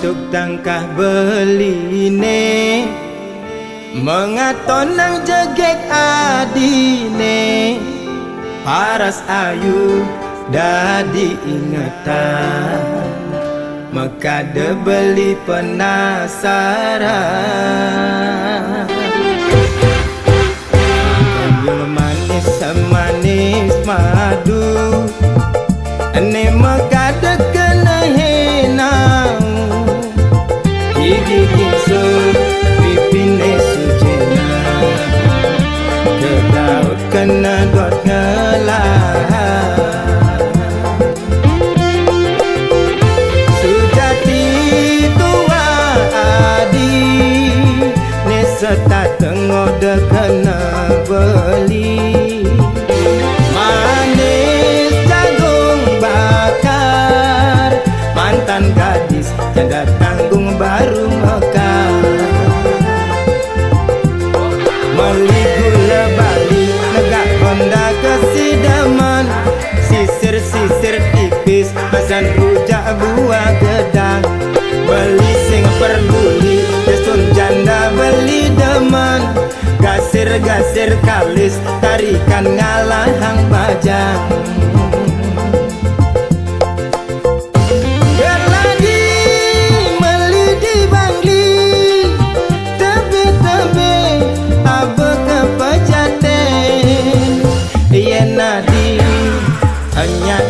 tuk tangkah beline mengaton nang jegek adine paras ayu dadi ingatan maka debeli penasaran Kanjung manis semanis madu ane maka dekena henang gigi gingsu pipine sujena ke daud kena dot ngelah sujati tua adi ne serta tengok dekena beli manis jagung bakar mantan gadis janda tanggung baru mekar meli gula bali negak honda kesidaman sisir-sisir tipis pesan rujak buah gedang beli sing perguli desun janda beli deman gasir-gasir kalis tarikan ngalahang bajang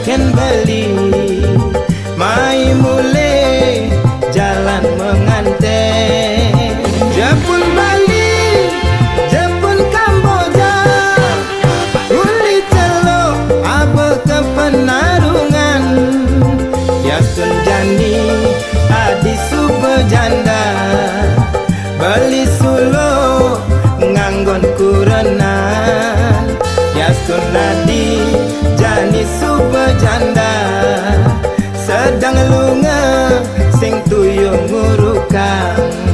ken beli mai mule jalan menganten Jepun Bali Jepun Kamboja uli celo abe ke penarungan yasun jani adi sube janda beli sulo nganggon kurenan yasun nadi jani sube janda sedang lunga sing tuyung ngurukan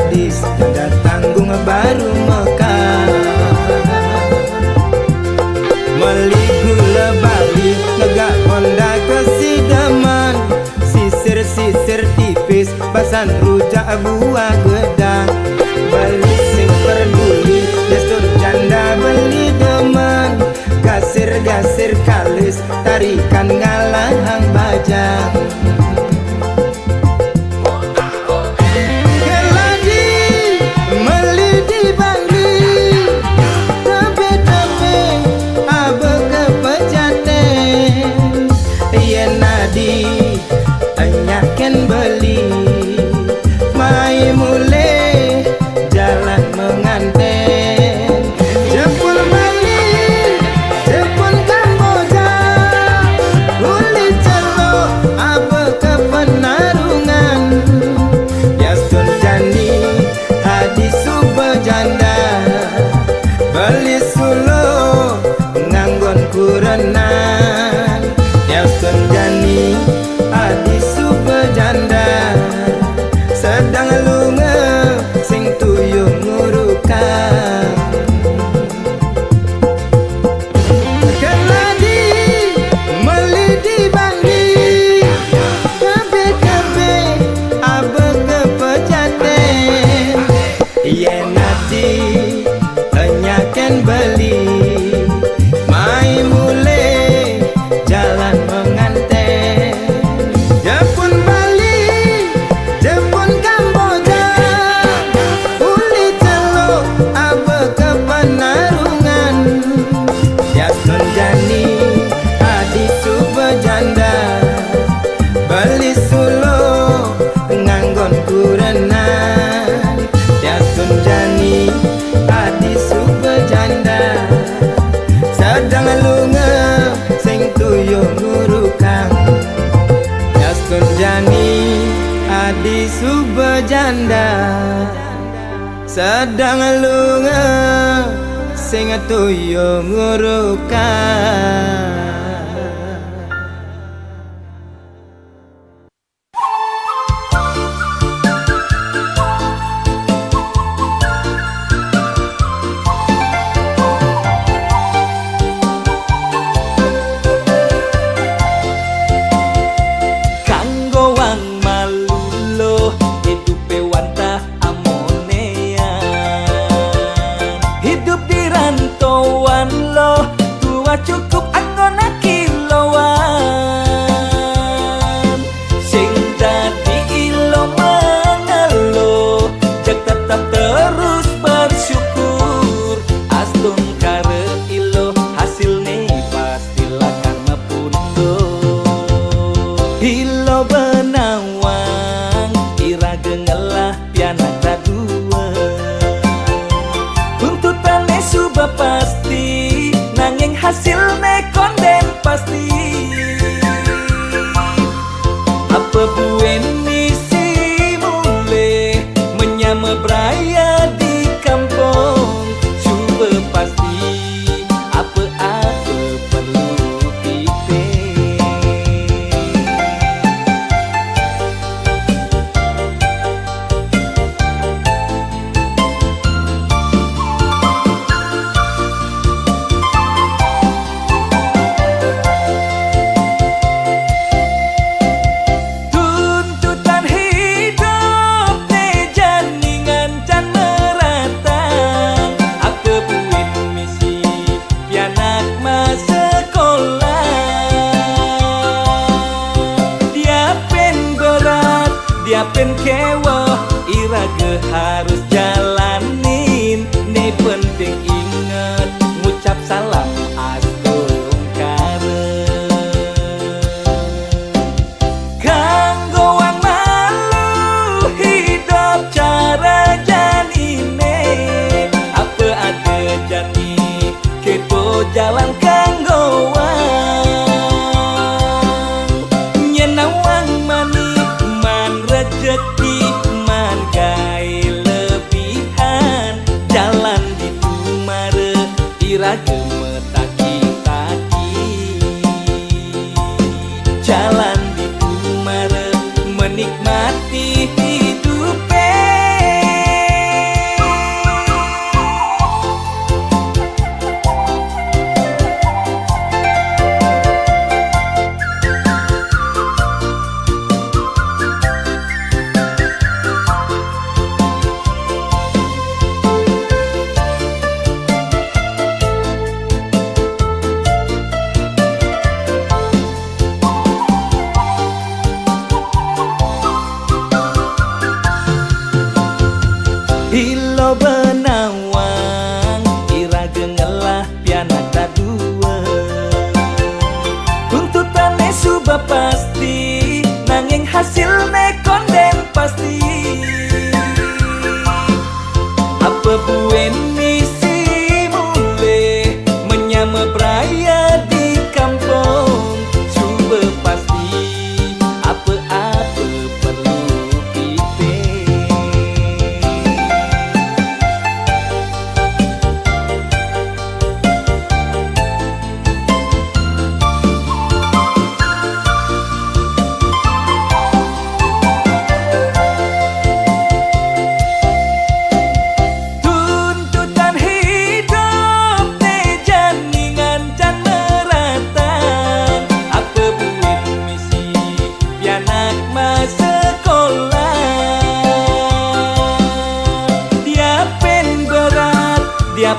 gadis janda tanggung baru mekar meli gula bali negak honda kesidaman sisir-sisir tipis basan rujak buah gedang beli sing peduli desun janda beli deman gasir-gasir kalis tarikan ngalahang bajang ken beli mai mule jalan menganten Jepun Bali Jepun Kamboja uli celo janda sedang lunga sing tuyung ngurukan. Cukup anggona kiloan sing dadi ilo mengeluh jak tetap terus bersyukur astun kare ilo hasilnya pastilah karma pundo ilo benawang ira gengelah pianak radua tuntutannya subah pasti nanging hasilnya konden pasti apa buen misi mulai menyama beraya di kampung coba pasti apa-apa perlu kita pen kewa iraga harus jalanin nih penting inget ngucap salam astung kare kanggo wang malu hidup cara janine apa ada jani kepo jalan kanggo wang nyenawang mani rezeki man gai lebihan jalan di tumare ira gemetaki-taki jalan di tumare menikmati hidupe ilo benawang ira gengelah pianak radua tuntutannya subah pasti nanging hasilnya konden pasti apa buen misi mulai menyama beraya di kampung coba pasti apa-apa perlu kita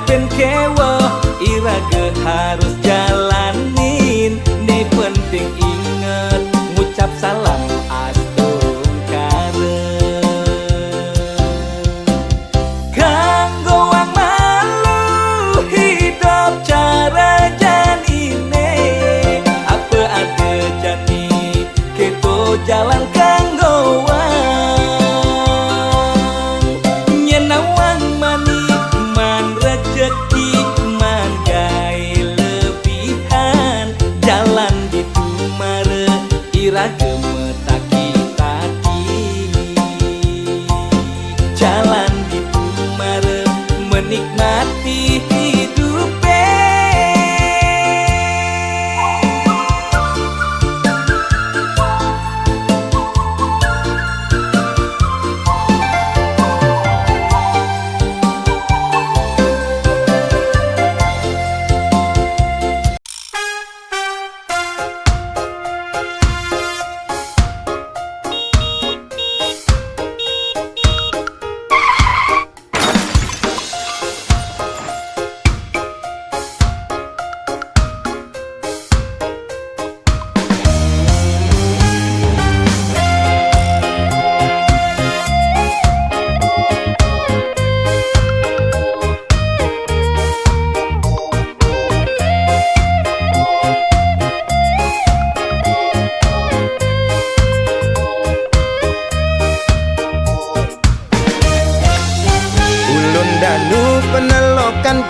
pen kewa iraga harus jalanin nih penting inget ngucap salam astung kare kanggo wang malu hidup cara janine apa ada jani keto jalan kanggo wang nyenawang mani man rezeki man gai lebihan jalan di tumare ira gemetaki-taki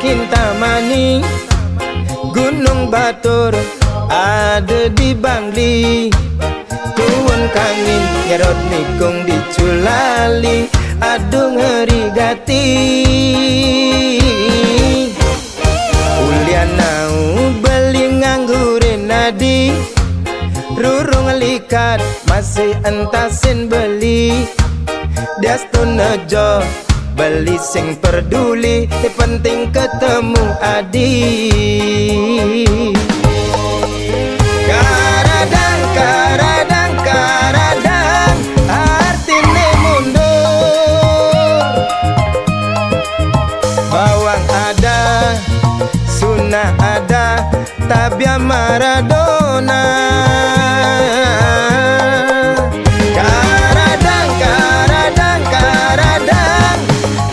Kintamani, Gunung Batur ada di Bangli, Tuwon Kangin Nyerot Nikung di Culali, aduh ngeri gati. Ulianau beli nganggurin nadi, rurung likat masih entasin beli. Diastun nejo beli sing peduli, penting ketemu adi. Karadang, karadang, karadang, artine mundur. Bawang ada, sunnah ada, tabia Maradona. Karadang, karadang, karadang,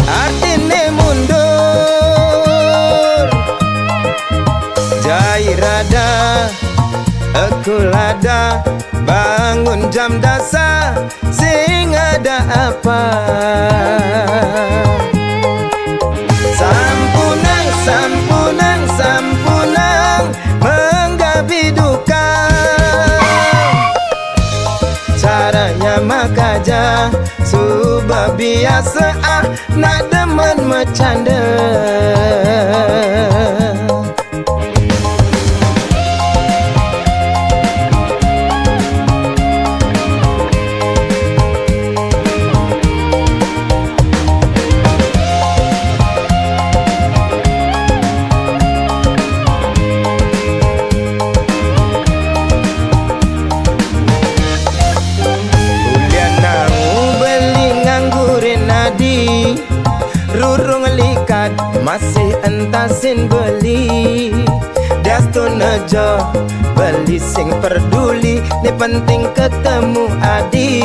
artine mundur. Jairada, Ekulada, bangun jam dasar, sing ada apa? Sampunang, sampunang, sampunang, menggabi duka. Caranya makaja, subah biasa nak demen bercanda. Rurung likat masih entasin beli. Diastun nejo beli sing peduli, ni penting ketemu adi.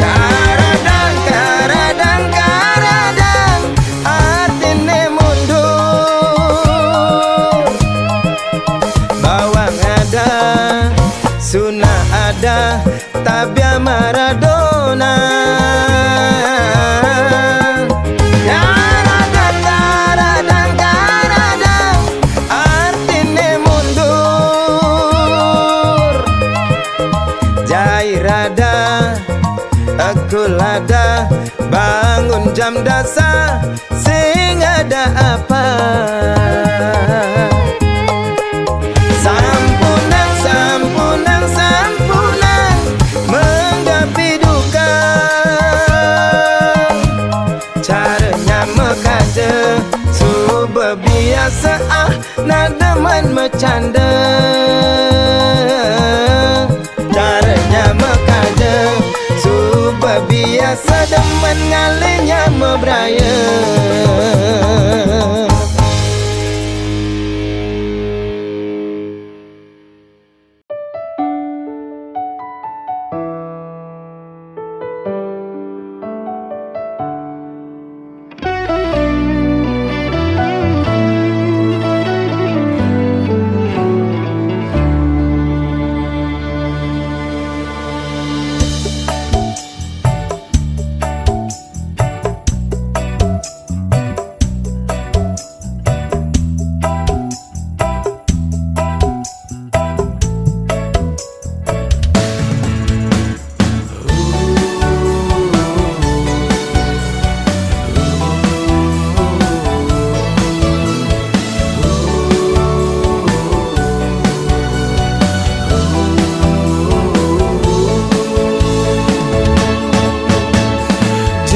Karadang, karadang, karadang, artine mundur. Bawang ada, sunnah ada, tabia Maradona. Karadang, karadang, karadang, artine mundur. Jairada, Ekulada, bangun jam dasar, sing ada apa? Sampunang, sampunang, sampunang, menggapi duka. Caranya mekaje, subah biasa nak demen bercanda. Caranya mekaje, subah biasa demen ngalinya mebraya.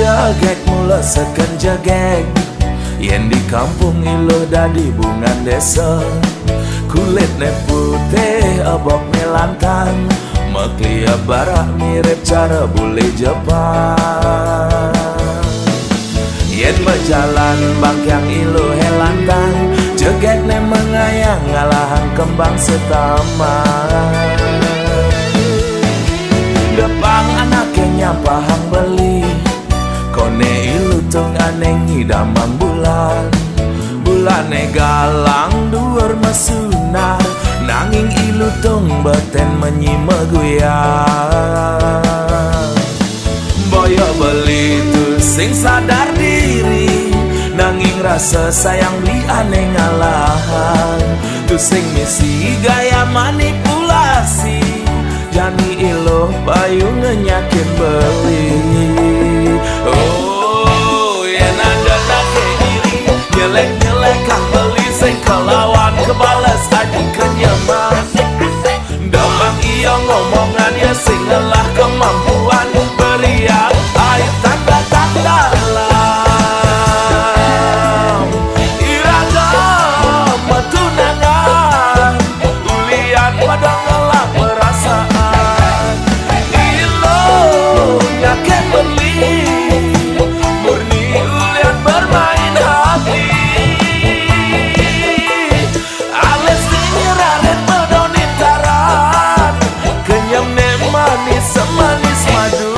Jagek mula seken jagek, yen di kampung ilo dadi bungan desa. Kulit ne putih abok ne lantang, meklia barak mirip cara bule Jepang. Yen berjalan bangkyang ilo helantang, jagek ne mengayang ngalahan kembang setaman. Depang anaknya pahang beli, kone ilutung aneng hidamang bulan. Bulane galang duur mesunar, nanging ilutung beten menyimeguyang. Boyo beli tu sing sadar diri, rasa sayang beli aneh ngalahan. Tu sing misi gaya manipulasi, jani ilo payu ngenyakin beli. Oh, yang ada nake iri, nyelek-nyelek kang beli sing kelawan kebalas aji kenyaman. Damang iya ngomongan ya sing lelah kemampuan beriak air tanda-tanda dalam iragam tunangan ulian pada ngelak perasaan ilo nyaken beli murni ulian bermain hati ales dinyeraret medonin taran kenyam ne manis semanis madu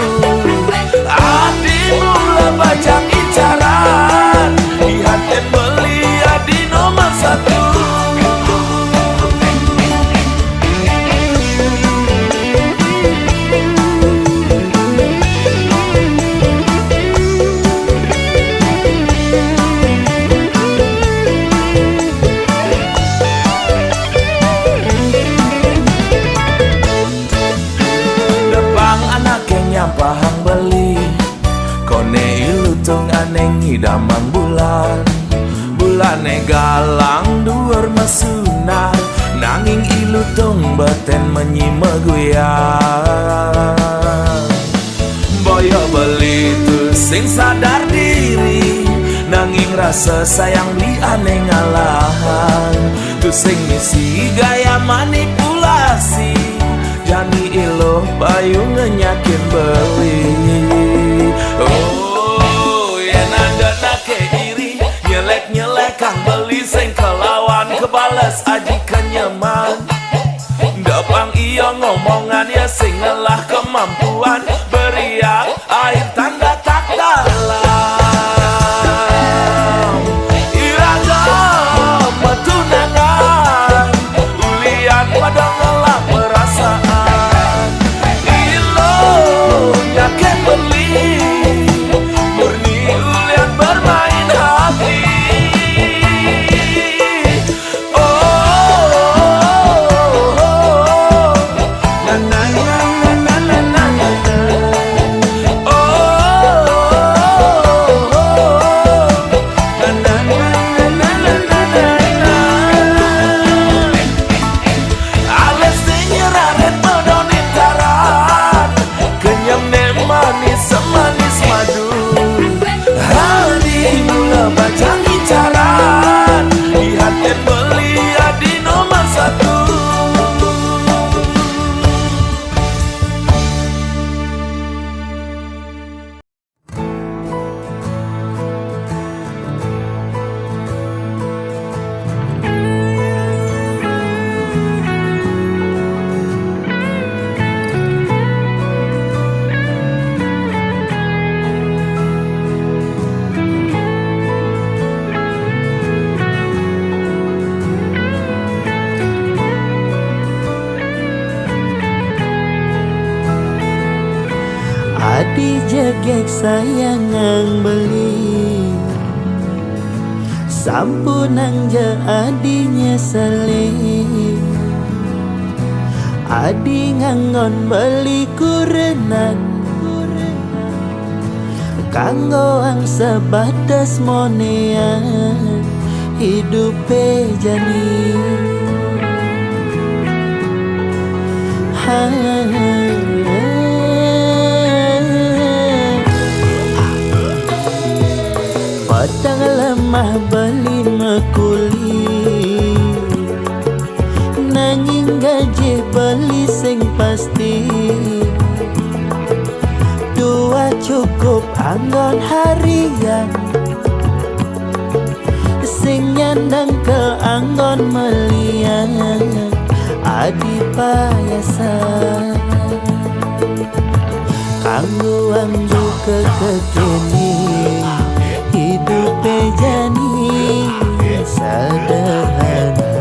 adi mula bajang incaran dihatin beli adi nomor satu. Pahang beli kone ilutung aneh ngidamang bulan bulane galang duar masunar nanging ilutung beten menyimeguyang boyo beli tu sing sadar diri nanging rasa sayang beli aneh ngalahan tu sing misi gaya manipulasi jani ilo payu ngenyakin beli. Oh, yang ada nake iri nyelek-nyelek kang beli sing kelawan kebalas aji kenyaman. Dapang iyo ngomongan ya sing lelah kemampuan beriak air tanda tak dalam iragam tunangan ulian pada ngelak perasaan ilo nyaken beli murni ulian bermain hati. Semanis madu hari mula bacang incaran dihatin beli adi nomor satu. Adi jegek sayangang beli sampunang je adinya selih adi ngangon beli kurenan kanggo ang sebatas monean hidupe jani Padang lemah beli mekuli nanging gaji beli sing pasti dua cukup anggon harian sing nyandang ke anggon melian adi payasan kanggo anggo kekekini hidup jani sederhana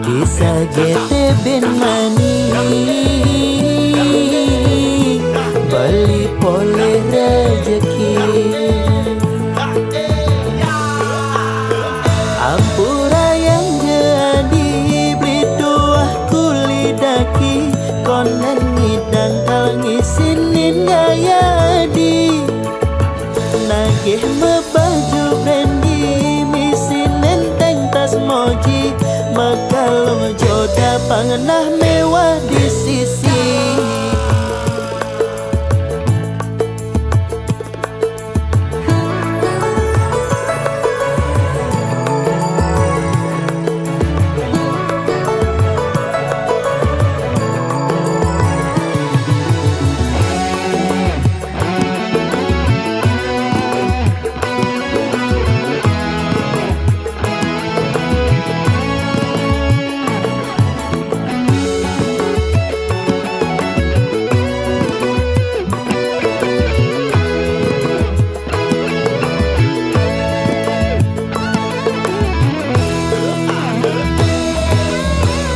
kisah GT bin Mani beli poleh rezeki maka lo jodoh pangenah mewah di sisi.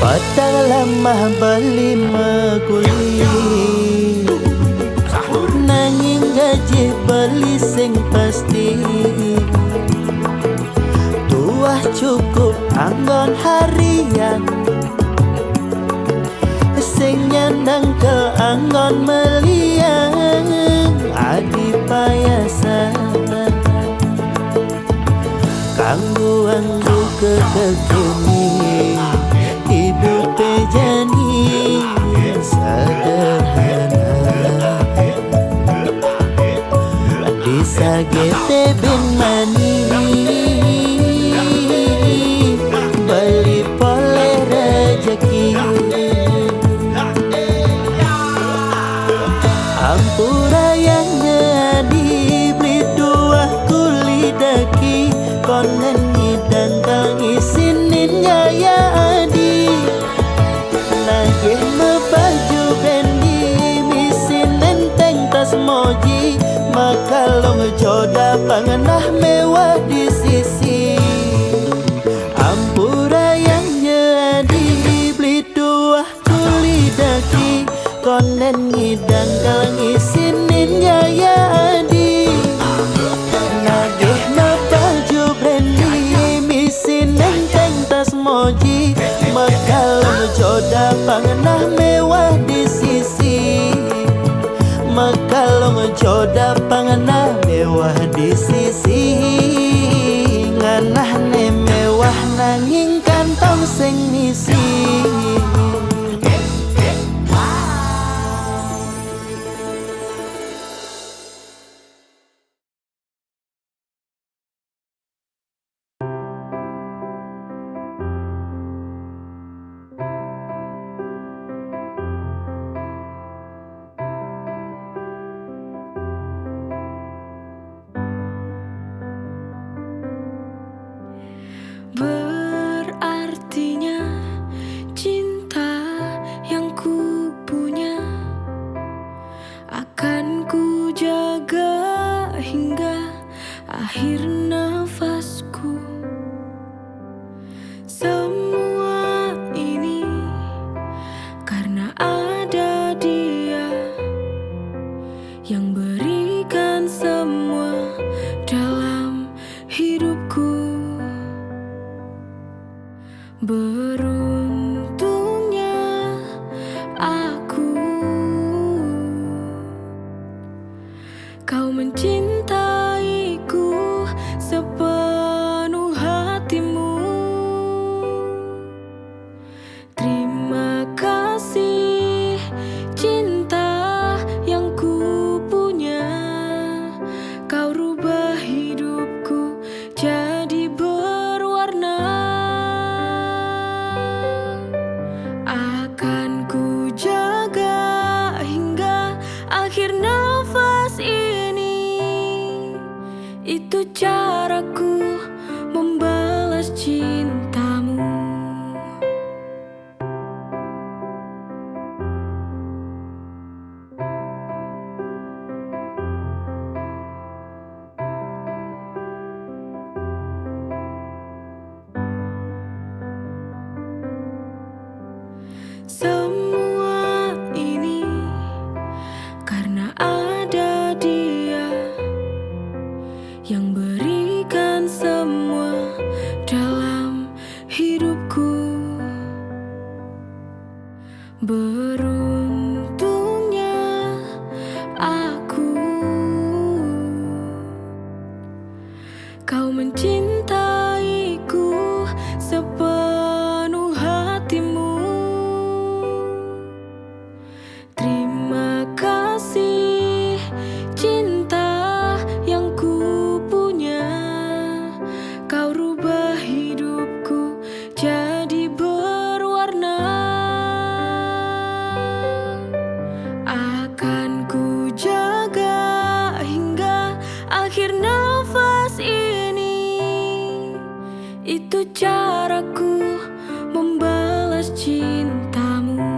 Padang lemah beli meguli, nanging gaji beli sing pasti. Tuah cukup anggon harian, sing nyandang ke anggon meliang. Adi payasan kanggo anggo kekekini, ibu tejani sederhana. Disa gete bin mani, beli pole rejeki. Ampura yang dibeli dua kulidaki, konen ngidang tangisinin ya adi. Nagih mebaju bendi, misin enteng tas moji, maka lo ngejoda pangenah mewah di sisi. Ampura yang jadi beli dua kulidaki, konen ngidang tangisinin ya adi. Nagih mebaju bendi, misin enteng tas moji, maka lo jodoh pangenah mewah di sisi. Maka lo jodoh pangenah mewah di sisi. Nganah ne mewah nanging kantong sing misi. Berartinya cinta yang ku punya akan ku jaga hingga akhir nafasku. Semua ini karena ada dia yang berikan semua dalam hidupku. Beruntungnya aku, kau mencintaiku sepenuh hatimu. Terima kasih cinta yang ku punya, kau rubah hidupku jadi berwarna. Akan ku jaga hingga akhir nafas ini. Itu caraku membalas cintamu. Semua ini karena ada dia yang berikan semua dalam hidupku. Beruntungnya aku, kau mencintaiku sepenuh jadi berwarna. Akan ku jaga hingga akhir nafas ini. Itu caraku membalas cintamu.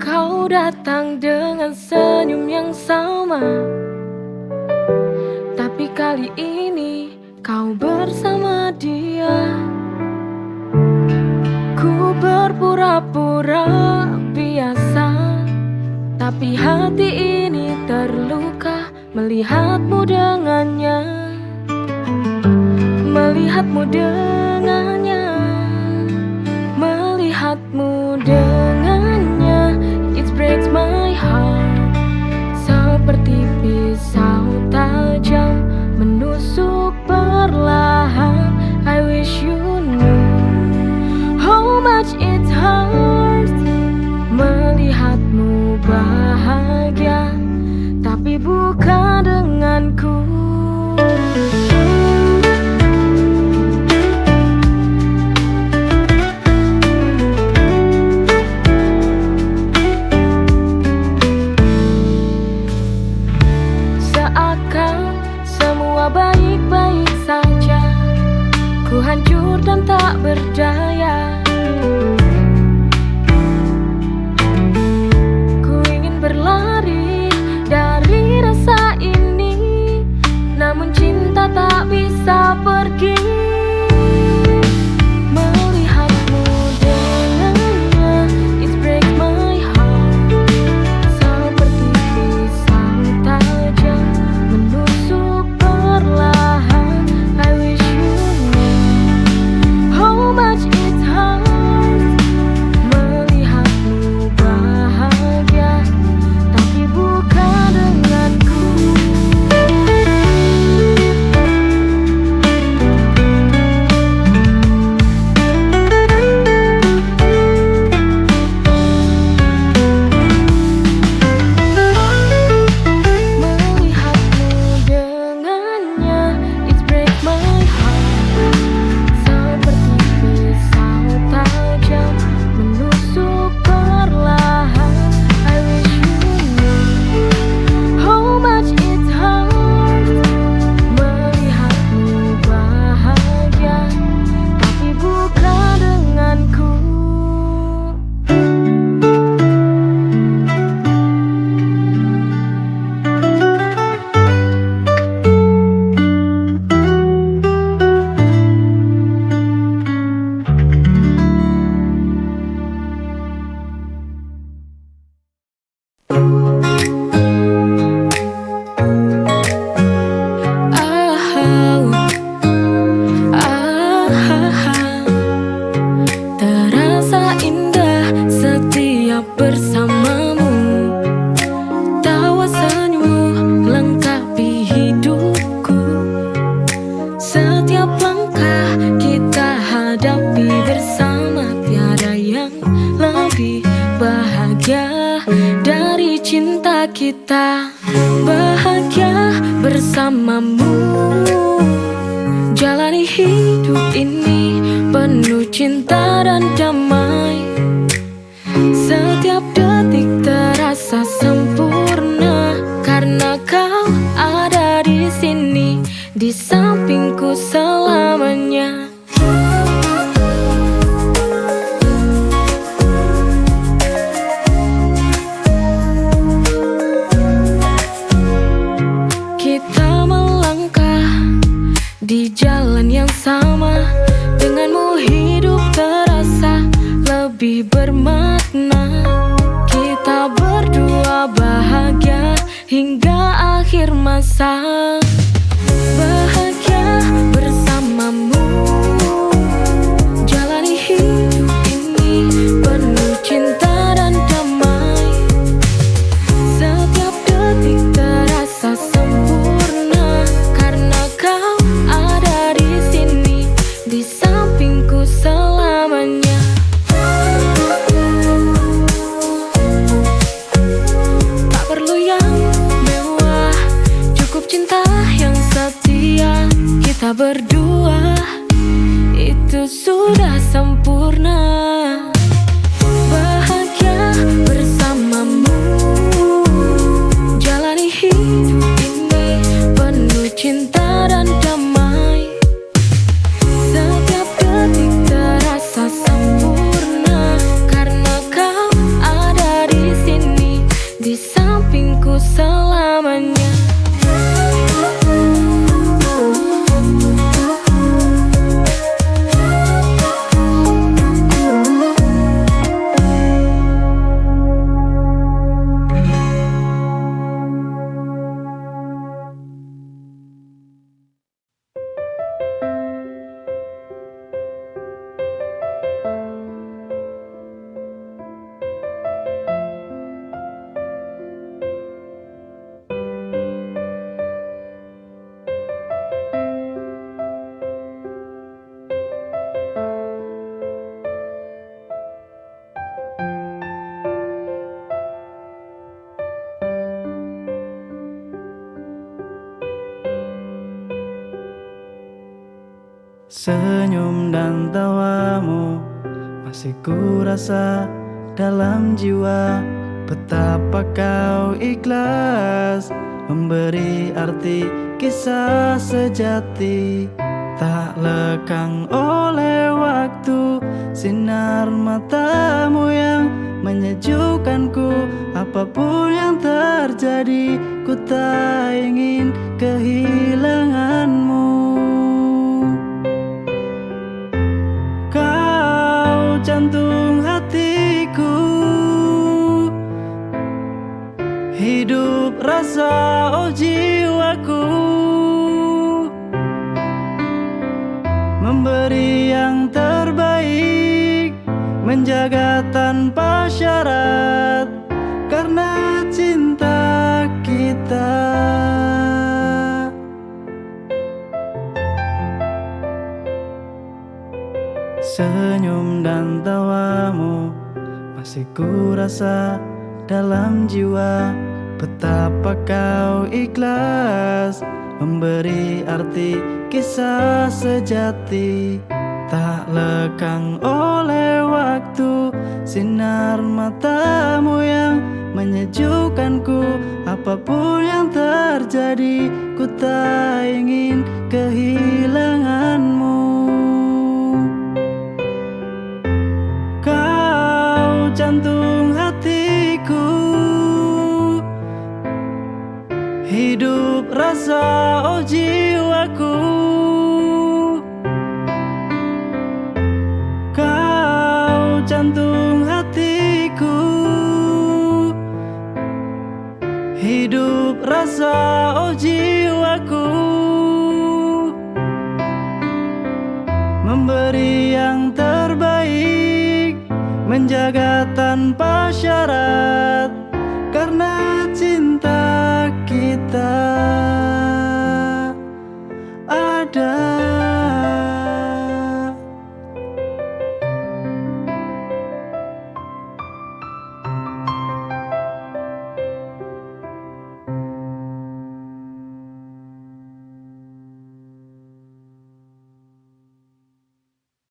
Kau datang dengan senyum yang sama, tapi kali ini kau bersama dia. Ku berpura-pura biasa, tapi hati ini terluka melihatmu dengannya. Melihatmu dengannya, melihatmu dengannya. It breaks my heart, seperti pisau tajam menusuk perlahan. I wish you knew how much it hurts melihatmu bahagia, tapi bukan denganku. Baik-baik saja, ku hancur dan tak berdaya. Ku ingin berlari dari rasa ini, namun cinta tak bisa pergi. Melihatmu dengannya, it breaks my heart, seperti pisau tajam menusuk perlahan. I wish you knew how much it hurts melihatmu bahagia, tapi bukan denganku. Melihatmu dengannya, it breaks my heart, seperti pisau tajam menusuk perlahan. I wish you knew how much it hurts melihatmu bahagia, tapi bukan denganku. Terasa indah setiap bersamamu. Tawa senyummu melengkapi hidupku. Setiap langkah kita hadapi bersama, tiada yang lebih bahagia dari cinta kita. Bahagia bersamamu, jalani hidup ini penuh cinta dan damai. Setiap detik terasa sempurna karena kau ada di sini, di sampingku selamanya. Kita melangkah di jalan yang sama, denganmu hidup terasa lebih bermakna. Kita berdua bahagia hingga akhir masa. Bahagia bersamamu, jalani hidup ini penuh cinta dan damai. Setiap detik Kita berdua itu sudah sempurna. Bahagia bersamamu, jalani hidup ini penuh cinta dan damai. Setiap detik terasa sempurna karena kau ada di sini, di sampingku selamanya. Senyum dan tawamu masih ku rasa dalam jiwa. Betapa kau ikhlas memberi arti kisah sejati. Tak lekang oleh waktu, sinar matamu yang menyejukkanku. Apapun yang terjadi, ku tak ingin kehilanganmu. Jantung hatiku, hidup rasa oh jiwaku, memberi yang terbaik, menjaga tanpa syarat karena cinta kita. Senyum dan tawamu masih ku rasa dalam jiwa. Betapa kau ikhlas memberi arti kisah sejati. Tak lekang oleh waktu, sinar matamu yang menyejukkanku. Apapun yang terjadi, ku tak ingin kehilanganmu. Jantung hatiku, hidup rasa oh jiwaku, kau jantung hatiku, hidup rasa oh jiwaku, memberi yang terbaik, menjaga tanpa syarat